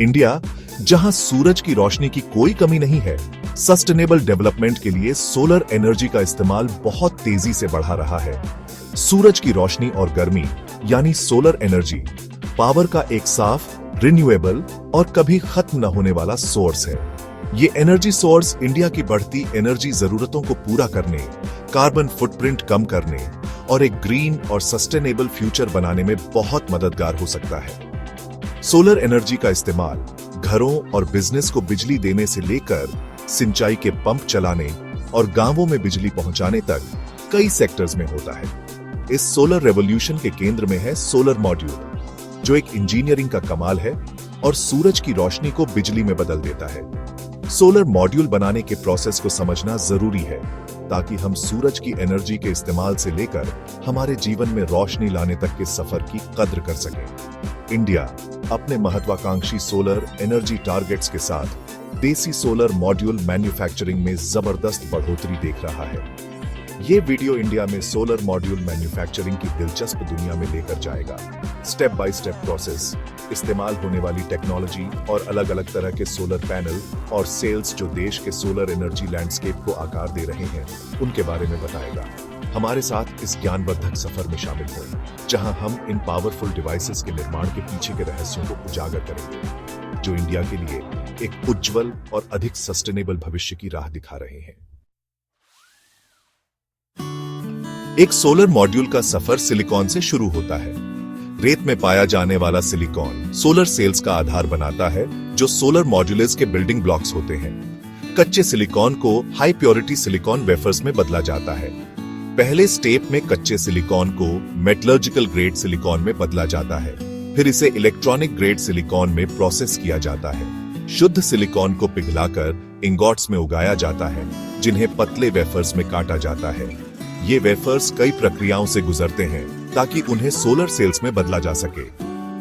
India, जहां सूरज की रोशनी की कोई कमी नहीं है, सस्टेनेबल डेवलपमेंट के लिए सोलर एनर्जी का इस्तेमाल बहुत तेजी से बढ़ा रहा है। सूरज की रोशनी और गर्मी यानी सोलर एनर्जी पावर का एक साफ, रिन्यूएबल और कभी खत्म न होने वाला सोर्स है। ये एनर्जी सोर्स इंडिया की बढ़ती एनर्जी जरूरतों को पूरा करने, कार्बन फुटप्रिंट कम करने और एक ग्रीन और सस्टेनेबल फ्यूचर बनाने में बहुत मददगार हो सकता है। सोलर एनर्जी का इस्तेमाल घरों और बिजनेस को बिजली देने से लेकर सिंचाई के पंप चलाने और गांवों में बिजली पहुंचाने तक कई सेक्टर्स में होता है। इस सोलर रेवोल्यूशन के केंद्र में है सोलर मॉड्यूल, जो एक इंजीनियरिंग का कमाल है और सूरज की रोशनी को बिजली में बदल देता है। सोलर मॉड्यूल बनाने के प्रोसेस को समझना जरूरी है ताकि हम सूरज की एनर्जी के इस्तेमाल से लेकर हमारे जीवन में रोशनी लाने तक के सफर की कद्र कर सके। इंडिया अपने महत्वाकांक्षी सोलर एनर्जी टारगेट्स के साथ देसी सोलर मॉड्यूल मैन्युफैक्चरिंग में जबरदस्त बढ़ोतरी देख रहा है। ये वीडियो इंडिया में सोलर मॉड्यूल मैन्युफैक्चरिंग की दिलचस्प दुनिया में लेकर जाएगा। स्टेप बाय स्टेप प्रोसेस, इस्तेमाल होने वाली टेक्नोलॉजी और अलग अलग तरह के सोलर पैनल और सेल्स जो देश के सोलर एनर्जी लैंडस्केप को आकार दे रहे हैं, उनके बारे में बताएगा। हमारे साथ इस ज्ञानवर्धक सफर में शामिल हो, जहां हम इन पावरफुल डिवाइसेस के निर्माण के पीछे के रहस्यों को उजागर करेंगे, जो इंडिया के लिए एक उज्जवल और अधिक सस्टेनेबल भविष्य की राह दिखा रहे हैं। एक सोलर मॉड्यूल का सफर सिलिकॉन से शुरू होता है। रेत में पाया जाने वाला सिलिकॉन सोलर सेल्स का आधार बनाता है, जो सोलर मॉड्यूल्स के बिल्डिंग ब्लॉक्स होते हैं। कच्चे सिलिकॉन को हाई प्योरिटी सिलिकॉन वेफर्स में बदला जाता है। पहले स्टेप में कच्चे सिलिकॉन को मेटलर्जिकल ग्रेड सिलिकॉन में बदला जाता है, फिर इसे इलेक्ट्रॉनिक ग्रेड सिलिकॉन में प्रोसेस किया जाता है। शुद्ध सिलिकॉन को पिघलाकर इंगॉट्स में उगाया जाता है, जिन्हें पतले वेफर्स में काटा जाता है। ये वेफर्स कई प्रक्रियाओं से गुजरते हैं ताकि उन्हें सोलर सेल्स में बदला जा सके।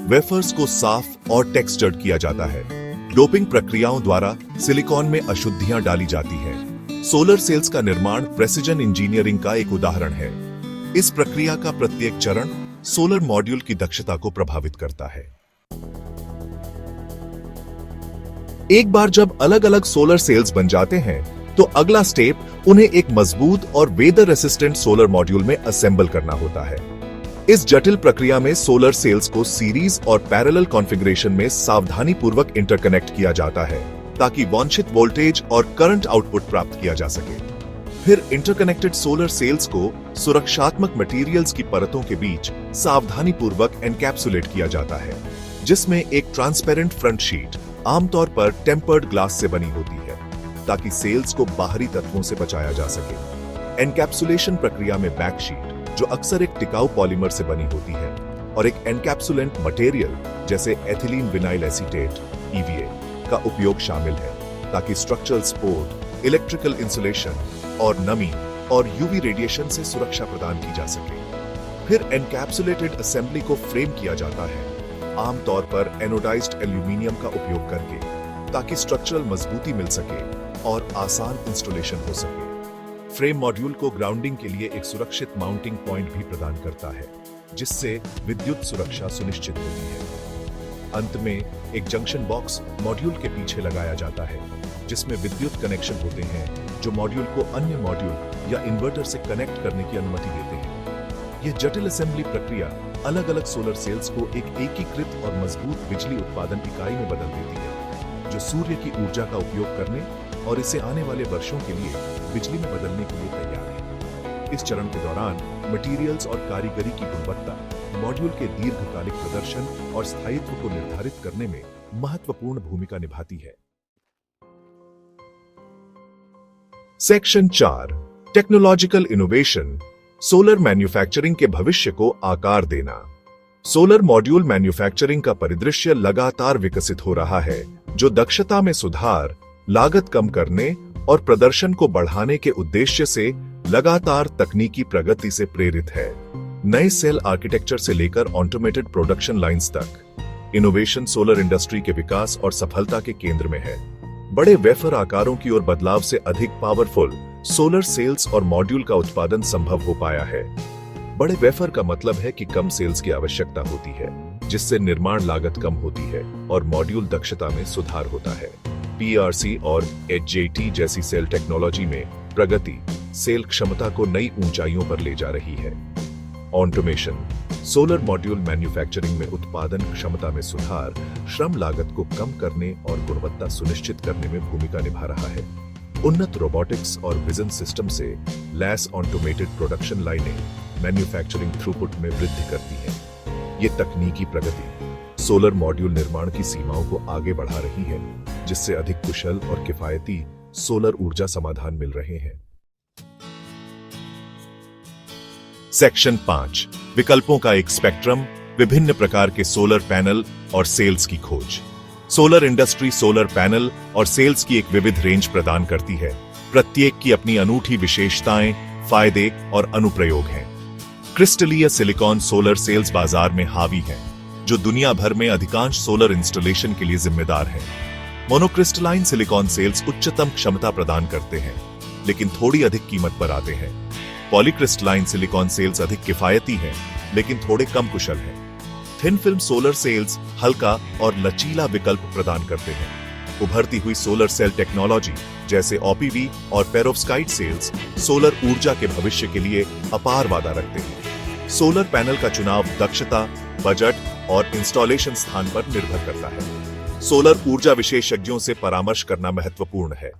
वेफर्स को साफ और टेक्सचर्ड किया जाता है। डोपिंग प्रक्रियाओं द्वारा सिलिकॉन में अशुद्धियां डाली जाती हैं। सोलर सेल्स का निर्माण प्रेसिजन इंजीनियरिंग का एक उदाहरण है। इस प्रक्रिया का प्रत्येक चरण सोलर मॉड्यूल की दक्षता को प्रभावित करता है। एक बार जब अलग अलग सोलर सेल्स बन जाते हैं, तो अगला स्टेप उन्हें एक मजबूत और वेदर रेसिस्टेंट सोलर मॉड्यूल में असेंबल करना होता है। इस जटिल प्रक्रिया में सोलर सेल्स को सीरीज और पैरेलल कॉन्फ़िगरेशन में सावधानी पूर्वक इंटरकनेक्ट किया जाता है, ताकि वांछित वोल्टेज और करंट आउटपुट प्राप्त किया जा सके। फिर इंटरकनेक्टेड सोलर सेल्स को सुरक्षात्मक मटेरियल्स की परतों के बीच सावधानी पूर्वक एनकैप्सुलेट किया जाता है, जिसमें एक ट्रांसपेरेंट फ्रंट शीट आमतौर पर टेम्पर्ड ग्लास से बनी होती है, ताकि सेल्स को बाहरी तत्वों से बचाया जा सके। एनकैप्सुलेशन प्रक्रिया में बैक शीट, जो अक्सर एक टिकाऊ पॉलीमर से बनी होती है, और एक एनकैप्सुलेंट मटेरियल जैसे एथिलीन विनाइल एसीटेट (EVA) का उपयोग शामिल है, ताकि स्ट्रक्चरल सपोर्ट, इलेक्ट्रिकल इंसुलेशन और नमी और यूवी रेडिएशन से सुरक्षा प्रदान की जा सके। फिर एनकैप्सुलेटेड असेंबली को फ्रेम किया जाता है, आमतौर पर एनोडाइज्ड एल्यूमिनियम का उपयोग करके, ताकि स्ट्रक्चरल मजबूती मिल सके और आसान इंस्टॉलेशन हो सके। फ्रेम मॉड्यूल को ग्राउंडिंग के लिए एक सुरक्षित माउंटिंग पॉइंट भी प्रदान करता है, जिससे विद्युत सुरक्षा सुनिश्चित होती है। अंत में एक जंक्शन बॉक्स मॉड्यूल के पीछे लगाया जाता है, जिसमें विद्युत कनेक्शन होते हैं, जो मॉड्यूल को अन्य मॉड्यूल या इन्वर्टर से कनेक्ट करने की अनुमति देते हैं। यह जटिल असेंबली प्रक्रिया अलग अलग सोलर सेल्स को एक एकीकृत और मजबूत बिजली उत्पादन इकाई में बदल देती है, जो सूर्य की ऊर्जा का उपयोग करने और इसे आने वाले वर्षों के लिए बिजली में बदलने के लिए तैयार है। इस चरण के दौरान मटेरियल्स और कारीगरी की गुणवत्ता मॉड्यूल के दीर्घकालिक प्रदर्शन और स्थायित्व को निर्धारित करने में महत्वपूर्ण भूमिका निभाती है। Section 4, technological innovation, solar manufacturing के भविष्य को आकार देना। सोलर मॉड्यूल मैन्युफैक्चरिंग का परिदृश्य लगातार विकसित हो रहा है, जो दक्षता में सुधार, लागत कम करने और प्रदर्शन को बढ़ाने के उद्देश्य से लगातार तकनीकी प्रगति से प्रेरित है। नए सेल आर्किटेक्चर से लेकर ऑटोमेटेड प्रोडक्शन लाइंस तक, इनोवेशन सोलर इंडस्ट्री के विकास और सफलता के केंद्र में है। बड़े वेफर आकारों की ओर बदलाव से अधिक पावरफुल सोलर सेल्स और मॉड्यूल का उत्पादन संभव हो पाया है। बड़े वेफर का मतलब है कि कम सेल्स की आवश्यकता होती है, जिससे निर्माण लागत कम होती है और मॉड्यूल दक्षता में सुधार होता है। PRC और HJT जैसी सेल टेक्नोलॉजी में प्रगति सेल क्षमता को नई ऊंचाइयों पर ले जा रही है। ऑटोमेशन सोलर मॉड्यूल मैन्युफैक्चरिंग में उत्पादन क्षमता में सुधार, श्रम लागत को कम करने और गुणवत्ता सुनिश्चित करने में भूमिका निभा रहा है। उन्नत रोबोटिक्स और विजन सिस्टम से लैस ऑटोमेटेड प्रोडक्शन लाइनें मैन्युफैक्चरिंग थ्रूपुट में वृद्धि करती हैं। ये तकनीकी प्रगति सोलर मॉड्यूल निर्माण की सीमाओं को आगे बढ़ा रही है, जिससे अधिक कुशल और किफायती सोलर ऊर्जा समाधान मिल रहे हैं। सेक्शन 5 विकल्पों का एक स्पेक्ट्रम, विभिन्न प्रकार के सोलर पैनल और सेल्स की खोज। सोलर इंडस्ट्री सोलर पैनल और सेल्स की एक विविध रेंज प्रदान करती है। प्रत्येक की अपनी अनूठी विशेषताएं, फायदे और अनुप्रयोग हैं। क्रिस्टलीय सिलिकॉन सोलर सेल्स बाजार में हावी हैं, जो दुनिया भर में अधिकांश सोलर इंस्टॉलेशन के लिए जिम्मेदार हैं। मोनोक्रिस्टलाइन सिलिकॉन सेल्स उच्चतम क्षमता प्रदान करते हैं, लेकिन थोड़ी अधिक कीमत पर आते हैं। पॉलीक्रिस्टलाइन सिलिकॉन सेल्स अधिक किफायती हैं, लेकिन थोड़े कम कुशल हैं। थिन फिल्म सोलर सेल्स हल्का और लचीला विकल्प प्रदान करते हैं। उभरती हुई सोलर सेल टेक्नोलॉजी जैसे OPV और पेरोव्स्काइट सेल्स सोलर ऊर्जा के भविष्य के लिए अपार वादा रखते हैं। सोलर पैनल का चुनाव दक्षता, बजट और इंस्टॉलेशन स्थान पर निर्भर करता है। सोलर ऊर्जा विशेषज्ञों से परामर्श करना महत्वपूर्ण है।